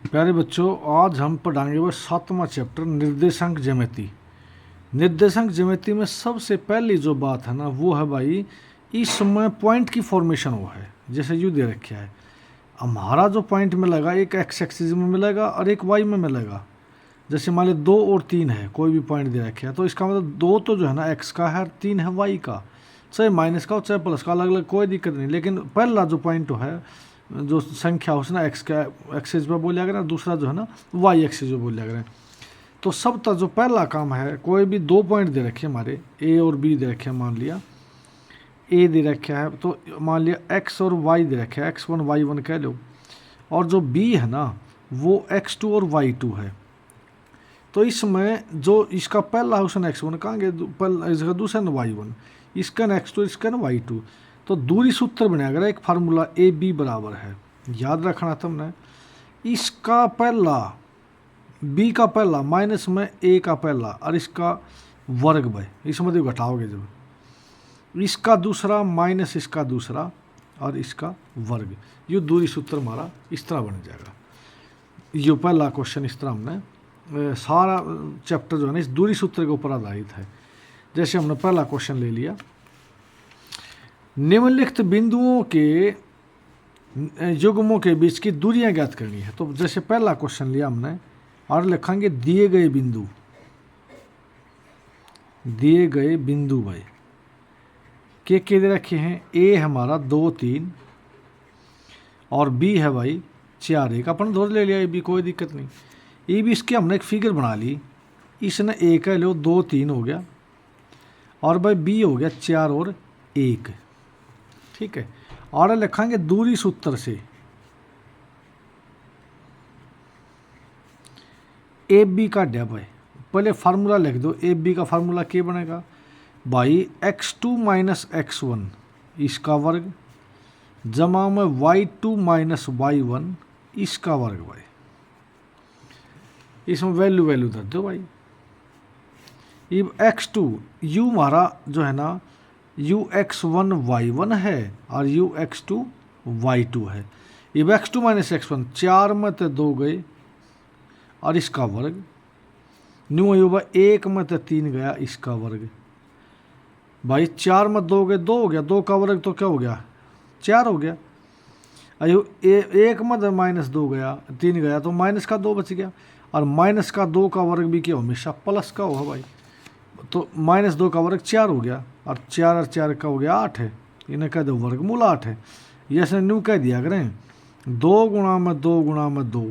प्यारे बच्चों, आज हम पढ़ाएंगे वो 7वां चैप्टर निर्देशांक ज्यामिति। निर्देशांक ज्यामिति में सबसे पहली जो बात है ना, वो है भाई इस समय पॉइंट की फॉर्मेशन वो है। जैसे यू दे रखा है, हमारा जो पॉइंट मिलेगा एक एक्स एक्सिस में मिलेगा और एक वाई में मिलेगा। जैसे मान लो 2 और 3 है, कोई भी पॉइंट दे रखे है, तो इसका मतलब 2 तो जो है ना एक्स का है और 3 है वाई का। चाहे माइनस का हो चाहे प्लस का, अलग अलग कोई दिक्कत नहीं। लेकिन पहला जो पॉइंट है, जो संख्या हो ना एक्स का एक्सिस पे बोलिया करें, दूसरा जो है ना वाई एक्सिस पे बोलिया करें। तो सब तक जो पहला काम है, कोई भी 2 पॉइंट दे रखे हमारे, ए और बी दे रखे हैं। मान लिया ए दे रखा है, तो मान लिया एक्स और वाई दे रखे है, x1 y1 कह लो। और जो बी है ना, वो x2 और y2 है। तो इसमें जो इसका पहला ऑप्शन x1 कहाँ गया, इसका दूसरा न y1, इसका न x2, इसका न y2। तो दूरी सूत्र बने अगर एक फार्मूला ए बी बराबर है, याद रखना तुमने। इसका पहला बी का पहला माइनस में ए का पहला और इसका वर्ग भाई, इसमें तो घटाओगे जब, इसका दूसरा माइनस इसका दूसरा और इसका वर्ग, ये दूरी सूत्र हमारा इस तरह बन जाएगा। ये पहला क्वेश्चन इस तरह हमने सारा चैप्टर जो है ना इस दूरी सूत्र के ऊपर आधारित है। जैसे हमने पहला क्वेश्चन ले लिया, निम्नलिखित बिंदुओं के युग्मों के बीच की दूरियां ज्ञात करनी है। तो जैसे पहला क्वेश्चन लिया हमने और लिखेंगे दिए गए बिंदु भाई के दे रखे हैं। ए हमारा 2 3 और बी है भाई 4 1। अपन धोर ले लिया, ए बी कोई दिक्कत नहीं। ये भी इसके हमने एक फिगर बना ली, इसने ए का लो 2 3 हो गया और भाई बी हो गया 4 और 1। ठीक है, और लिखेंगे दूरी सूत्र से ए बी का डे भाई। पहले फार्मूला लिख दो, ए बी का फार्मूला क्या बनेगा भाई, x2 माइनस x1 इसका वर्ग जमा में y2 माइनस y1 इसका वर्ग भाई। इसमें वैल्यू धर दो भाई। ये x2 u हमारा जो है ना ux1 y1 है और ux2 y2 है। ये x2 माइनस x1 4 में तो 2 गए और इसका वर्ग, न्यू युवा 1 में तो 3 गया इसका वर्ग भाई। 4 में 2 गए 2 हो गया, 2 का वर्ग तो क्या हो गया 4 हो गया। अयो 1 में तो माइनस 2 गया 3 गया, तो माइनस का 2 बच गया। और माइनस का 2 का वर्ग भी क्या हमेशा प्लस का होगा भाई। तो माइनस 2 का वर्ग 4 हो गया और 4 और 4 का हो गया 8 है। इन्हें कह दो वर्गमूल 8 है। जैसे न्यू कह दिया करें 2 गुणा में 2 गुणा में 2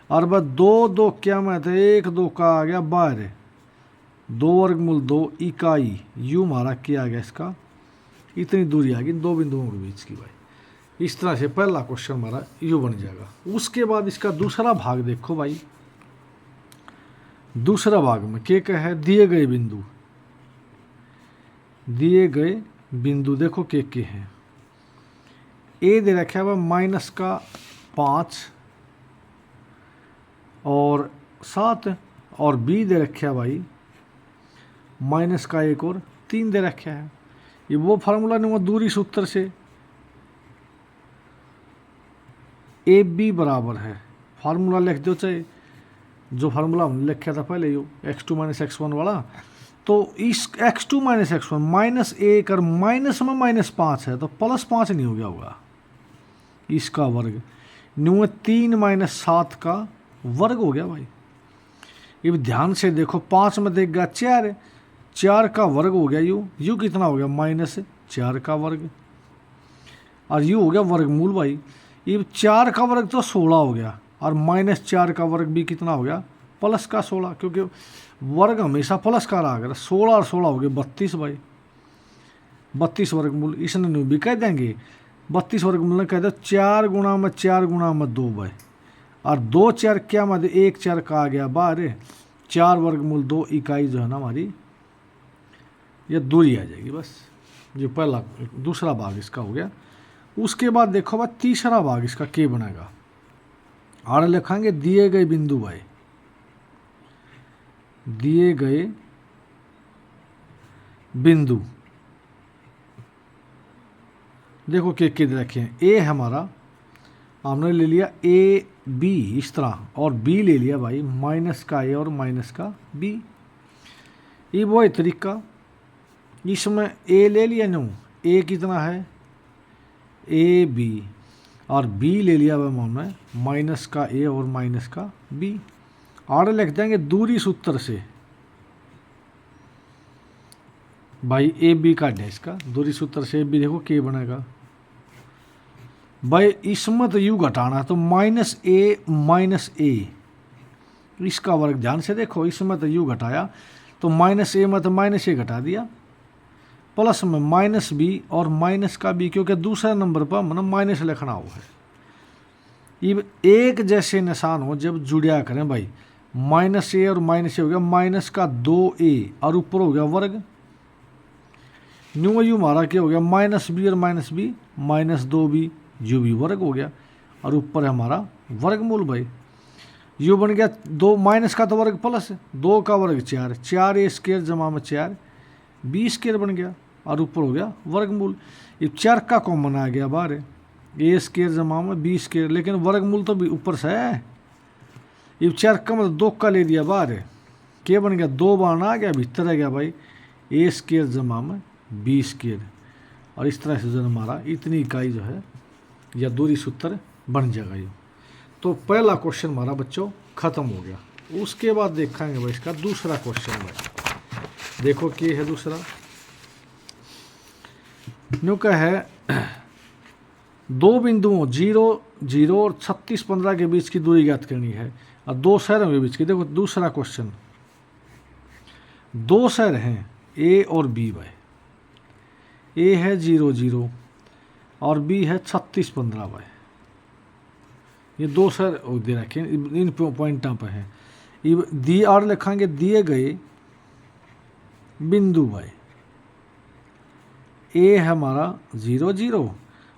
और बस 2 2 क्या में थे 1 2 का आ गया बाहर, 2 वर्गमूल 2 इकाई। यू हमारा क्या आ गया, इसका इतनी दूरी आ गई 2 बिंदुओं के बीच की भाई। इस तरह से पहला क्वेश्चन हमारा यू बन जाएगा। उसके बाद इसका दूसरा भाग देखो भाई। दूसरा भाग में क्या है, दिए गए बिंदु देखो के हैं। ए दे रखा है माइनस का 5 और 7 और बी दे रखा है भाई माइनस का 1 और 3 दे रखा है। ये वो फार्मूला नहीं, वो दूरी सूत्र से ए बी बराबर है, फार्मूला लिख दो चाहे जो फार्मूला हमने लिखा था पहले यो x2 माइनस x1 वाला। तो इस x2 माइनस x1 माइनस 1 और माइनस में माइनस 5 है, तो प्लस 5 नहीं हो गया होगा इसका वर्ग, न्यू 3 माइनस 7 का वर्ग हो गया भाई। ये ध्यान से देखो 5 में देख गया 4, 4 का वर्ग हो गया यू कितना हो गया माइनस 4 का वर्ग और यू हो गया वर्गमूल भाई। ये 4 का वर्ग तो 16 हो गया और माइनस 4 का वर्ग भी कितना हो गया प्लस का 16, क्योंकि वर्ग हमेशा प्लस का रहा। 16 और 16 हो गए 32 भाई, 32 वर्गमूल। इसने न्यू भी कह देंगे 32 वर्गमूल ने कह दो 4 गुणा में 4 गुणा में 2 भाई, और 2 4 क्या मत 1 4 का आ गया बाहर, 4 वर्गमूल 2 इकाई जो है ना हमारी ये दूरी आ जाएगी बस। जो पहला दूसरा भाग इसका हो गया। उसके बाद देखो भाई तीसरा भाग इसका के बनेगा, और लिखेंगे दिए गए बिंदु भाई, दिए गए बिंदु देखो के दे रखे हैं। ए हमारा हमने ले लिया ए बी इस तरह, और बी ले लिया भाई माइनस का ए और माइनस का बी। ये वो तरीका, इसमें ए ले लिया नो, ए कितना है ए बी, और बी ले लिया भाई हमने माइनस का ए और माइनस का बी। आगे लिख देंगे दूरी सूत्र से भाई ए बी काट है, इसका दूरी सूत्र से ए बी देखो के बनेगा भाई, इसमें तो यू घटाना तो माइनस ए इसका वर्ग ध्यान से देखो, इसमें तो यू घटाया तो माइनस ए में तो माइनस ए घटा दिया, प्लस में माइनस बी और माइनस का बी, क्योंकि दूसरा नंबर पर हमने माइनस लिखना हो है। ये एक जैसे निशान हो जब जुड़िया करें भाई, माइनस ए और माइनस ए हो गया माइनस का 2a और ऊपर हो गया वर्ग, न्यू यू हमारा क्या हो गया माइनस बी और माइनस बी माइनस 2b, यू भी वर्ग हो गया, और ऊपर है हमारा वर्गमूल भाई, यू बन गया 2 माइनस का तो वर्ग प्लस 2 का वर्ग 4 ए स्क्वायर जमा में 4 बी स्क्वायर बन गया, और ऊपर हो गया वर्गमूल। ये 4 का कॉमन आ गया बाहर, ए स्क्वायर जमा में बी स्क्वायर, लेकिन वर्गमूल तो भी ऊपर से है, ये 4 का मतलब 2 का ले दिया बाहर, क्या बन गया 2 बार आ गया, भीतर आ गया भाई ए स्क्वायर जमा में बी स्क्वायर, और इस तरह से जो हमारा इतनी इकाई जो है या दूरी सूत्र बन जाएगा ये। तो पहला क्वेश्चन हमारा बच्चों खत्म हो गया। उसके बाद देखेंगे भाई इसका दूसरा क्वेश्चन भाई, देखो क्या है दूसरा, न्यू का है दो बिंदुओं 0, 0 और 36, 15 के बीच की दूरी ज्ञात करनी है, और दो शहरों के बीच की। देखो दूसरा क्वेश्चन, दो शहर हैं ए और बी भाई, ए है 0, 0 और बी है 36, 15 भाई, ये दो शहर दे रखे इन पॉइंटों पर हैं। दिए और लिखेंगे दिए गए बिंदु भाई, ए है हमारा 0, 0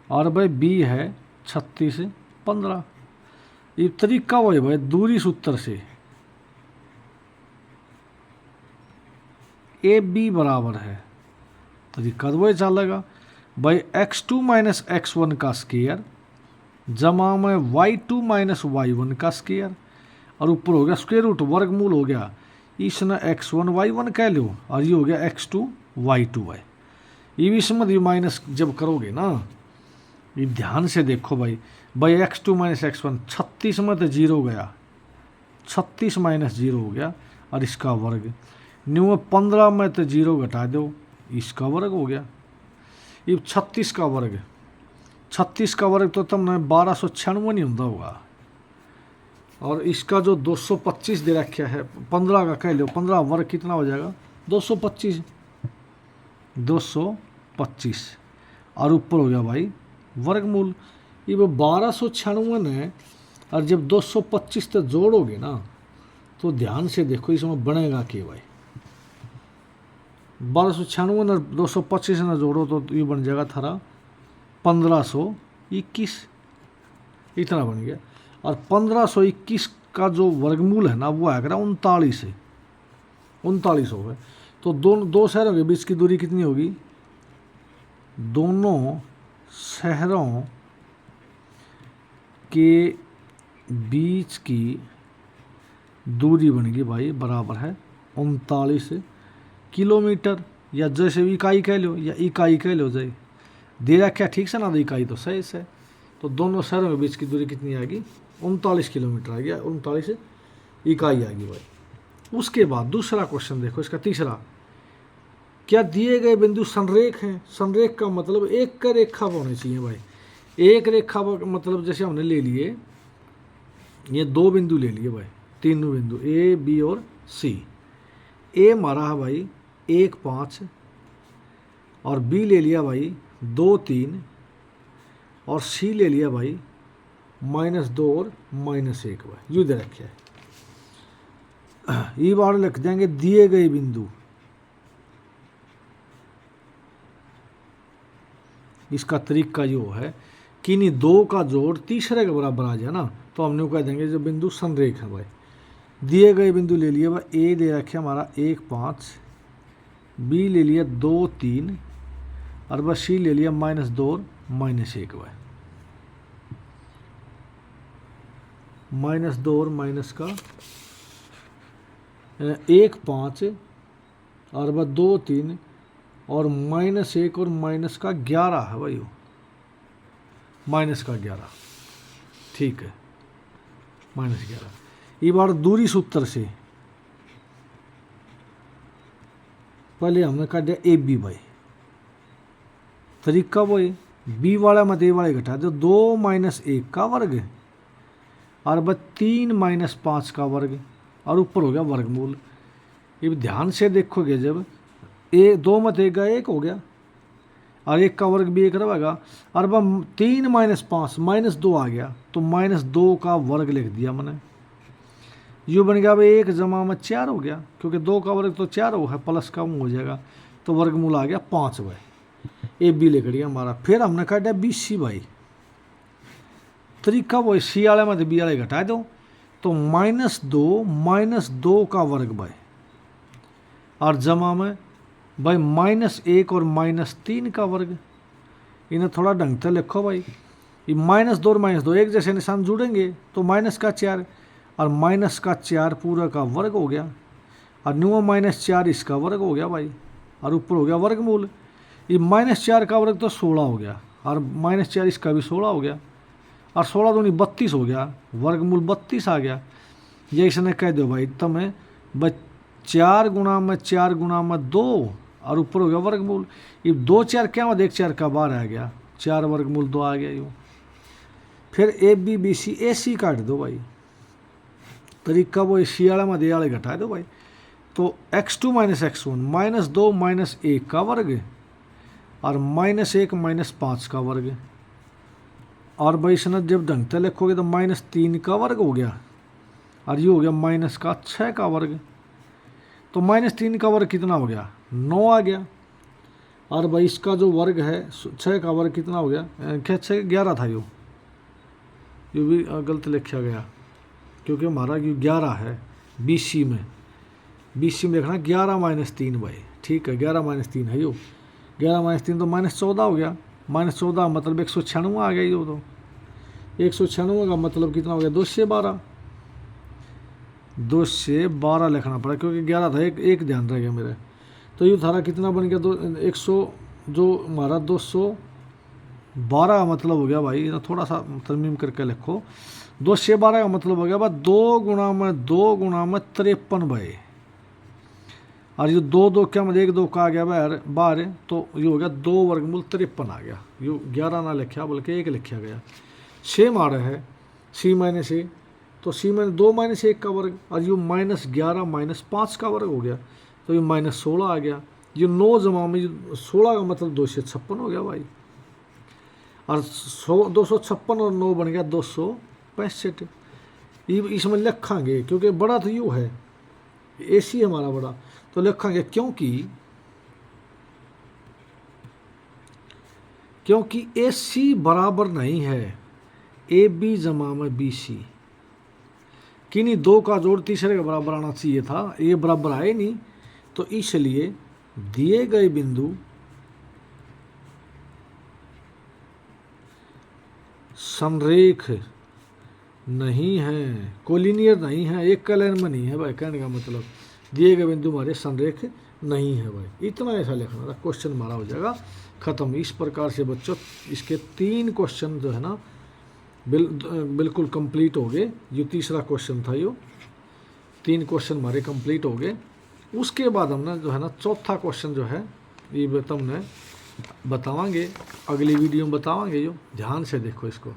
और भाई बी है 36, 15। ये तरीका वही भाई दूरी सूत्र से ए बी बराबर है, तरीका तो वही चलेगा भाई x2 माइनस x1 का स्क्वायर जमा में y2 माइनस y1 का स्क्वायर, और ऊपर हो गया स्क्वायर रूट वर्गमूल हो गया, इसने x1 y1 कह लो, और ये हो गया x2 y2 है। ये भी समझ ये माइनस जब करोगे ना, ये ध्यान से देखो भाई, x2 माइनस x1 36 में तो 0 गया, 36 माइनस 0 हो गया, और इसका वर्ग न्यू में 15 में तो 0 घटा दो, इसका वर्ग हो गया। ये 36 का वर्ग, 36 का वर्ग तो तुमने 1296 नहीं होता होगा, और इसका जो 225 दे रखा है 15 का कह लो, 15 वर्ग कितना हो जाएगा 225, 225 और ऊपर हो गया भाई वर्गमूल। ये वो 1296 है, और जब 225 तक जोड़ोगे ना तो ध्यान से देखो इसमें बनेगा क्या भाई, 1296 ना 225 ना जोड़ो तो ये बन जाएगा थारा 1521, इतना बन गया। और 1521 का जो वर्गमूल है ना वो आएगा 39 है, 39 हो गए। तो दो शहरों के बीच की दूरी कितनी होगी, दोनों शहरों के बीच की दूरी बनेगी भाई बराबर है 39 किलोमीटर, या जैसे इकाई कह लो या इकाई कह लो, जाए दे रखा है ठीक से ना, तो इकाई तो सही से। तो दोनों शहरों के बीच की दूरी कितनी आएगी 39 किलोमीटर आ गया, 39 इकाई आएगी भाई। उसके बाद दूसरा क्वेश्चन देखो इसका तीसरा, क्या दिए गए बिंदु संरेख हैं। संरेख का मतलब एक का रेखा होनी चाहिए भाई, एक रेखा मतलब जैसे हमने ले लिए ये दो बिंदु ले लिए भाई, तीनों बिंदु ए बी और सी। ए मारा है भाई 1, 5 और बी ले लिया भाई 2, 3 और सी ले लिया भाई -2 और -1 भाई, यू दे रखे है। ये बार लिख देंगे दिए गए बिंदु, इसका तरीका यो है कि नहीं दो का जोड़ तीसरे के बराबर आ जाए ना, तो हमने कह देंगे जो बिंदु संरेख है भाई। दिए गए बिंदु ले लिए भाई, ए दे रखे हमारा 1, 5, बी ले लिया 2, 3 और बस सी ले लिया -2 और -1 भाई। -2 और माइनस का 1 5 और बस 2 3 और -1 और माइनस का 11 है भाई, वो माइनस का 11, ठीक है, -11। ये बार दूरी सूत्र से पहले हमने काट दिया ए बी भाई, तरीका वो है बी वाला मत ए वाले घटा दो, 2 - 1 का वर्ग और बस 3 - 5 का वर्ग और ऊपर हो गया वर्गमूल। ये ध्यान से देखोगे, जब 2 मत 1 का 1 हो गया और 1 का वर्ग भी 1 रहेगा और वह 3 - 5 -2 आ गया, तो -2 का वर्ग लिख दिया मैंने। यू बन गया भाई 1 जमा में 4 हो गया, क्योंकि 2 का वर्ग तो 4 हो है, प्लस का हो जाएगा, तो वर्गमूल आ गया 5 भाई। ए बी लिख दिया हमारा। फिर हमने काटा बी सी भाई, तरीका वो सी वाले में बी वाले घटा दो, तो -2 का वर्ग भाई और जमा में भाई -1 और -3 का वर्ग। इन्हें थोड़ा ढंग से लिखो भाई, ये -2 और -2 एक जैसे निशान जुड़ेंगे तो माइनस का 4 और माइनस का 4 पूरा का वर्ग हो गया और न्यू -4 इसका वर्ग हो गया भाई और ऊपर हो गया वर्गमूल। ये -4 का वर्ग तो 16 हो गया और -4 इसका भी 16 हो गया और 16 दूनी 32 हो गया, वर्गमूल 32 आ गया। ये इसने कह दो भाई तुम्हें 4 गुणा में 4 गुणा में 2 और ऊपर हो गया वर्गमूल। ये 2 4 क्या हुआ, 1 4 का बाहर आ गया, 4 वर्गमूल 2 आ गया यूँ। फिर ए बी बी सी ए सी काट दो भाई, तरीका वो सी वाला में दे वाले घटा दो भाई, तो x2 - x1 -2 -1 का वर्ग और -1 -5 का वर्ग। और भाई इसने जब ढंग से लिखोगे तो -3 का वर्ग हो गया और ये हो गया -6 का वर्ग। तो -3 का वर्ग कितना हो गया, 9 आ गया। और भाई इसका जो वर्ग है 6 का वर्ग कितना हो गया, क्या 6 11 था, यो भी गलत लिखा गया क्योंकि हमारा ये 11 है BC में देखना 11 - 3 भाई, ठीक है, 11 - 3 है यो, 11 - 3 तो -14 हो गया, -14 मतलब 196 आ गया, यो तो 196 का मतलब कितना हो गया, 2 से 12 लिखना पड़ा क्योंकि 11 था, एक ध्यान रह गया मेरे। तो ये थारा कितना बन गया, 100 जो हमारा 212 मतलब हो गया भाई, तो थोड़ा सा तरमीम करके लिखो, 2 से 12 का मतलब हो गया भाई 2 गुणा में 53 भाई। और ये 2 क्या मतलब 1 2 का आ गया बाहर, तो ये हो गया 2 वर्गमूल 53 आ गया। ये 11 ना लिखा बल्कि 1 लिखा गया। सेम आ रहा है C - A, तो C में 2 - 1 का वर्ग और ये -11 - 5 का वर्ग हो गया, तो ये -16 आ गया। ये 9 जमा में 16 का मतलब 256 हो गया भाई, और 256 और 9 बन गया 265। इसमें लिखांगे क्योंकि बड़ा तो यू है, AC हमारा बड़ा, तो लिखांगे क्योंकि AC बराबर नहीं है AB जमा में BC। किन्हीं 2 का जोड़ तीसरे के बराबर आना चाहिए था, ये बराबर आए नहीं, तो इसलिए दिए गए बिंदु संरेख नहीं है, कोलिनियर नहीं है, एक कलर में नहीं है भाई। कहने का मतलब दिए गए बिंदु हमारे संरेख नहीं है भाई, इतना ऐसा लिखना था, क्वेश्चन हमारा हो जाएगा ख़त्म। इस प्रकार से बच्चों इसके 3 क्वेश्चन जो है ना बिल्कुल कंप्लीट हो गए। ये तीसरा क्वेश्चन था, यो 3 क्वेश्चन हमारे कंप्लीट हो गए। उसके बाद हमने जो है ना चौथा क्वेश्चन जो है ये तुमने बतावांगे, अगली वीडियो में बतावांगे। यो ध्यान से देखो इसको।